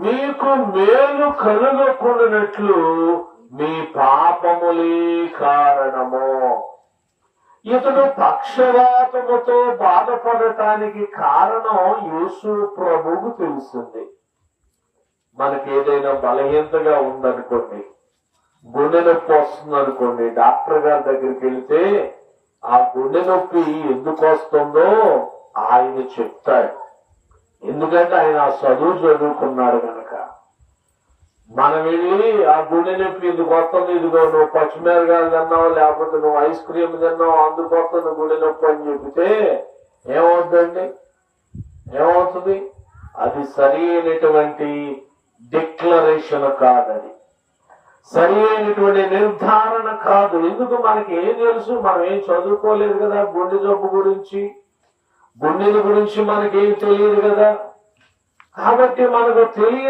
మీకు మేలు కలుగకుండానట్లు మీ పాపములే కారణము. ఇతడు పక్షవాతముతో బాధపడటానికి కారణం యేసు ప్రభువుకు తెలిసింది. మనకి ఏదైనా బలహీనతగా ఉందనుకోండి, గుండె నొప్పి వస్తుంది అనుకోండి, డాక్టర్ గారి దగ్గరికి వెళితే ఆ గుండె నొప్పి ఎందుకు వస్తుందో ఆయన చెప్తాడు. ఎందుకంటే ఆయన ఆ చదువుకున్నాడు కనుక. మనం వెళ్ళి ఆ గుండె నొప్పి ఎందుకు వస్తుంది, ఇదిగో నువ్వు పచ్చిమిరకాయలు తిన్నావు, లేకపోతే నువ్వు ఐస్ క్రీమ్ తిన్నావు, అందుకు వస్తుంది గుండె నొప్పి అని చెబితే ఏమవుతుందండి? ఏమవుతుంది? అది సరి అయినటువంటి డిక్లరేషన్ కాదది, సరి అయినటువంటి నిర్ధారణ కాదు. ఎందుకు? మనకి ఏం తెలుసు? మనం ఏం చదువుకోలేదు కదా గుండె జబ్బు గురించి, గుండెల గురించి మనకేం తెలియదు కదా. కాబట్టి మనకు తెలియ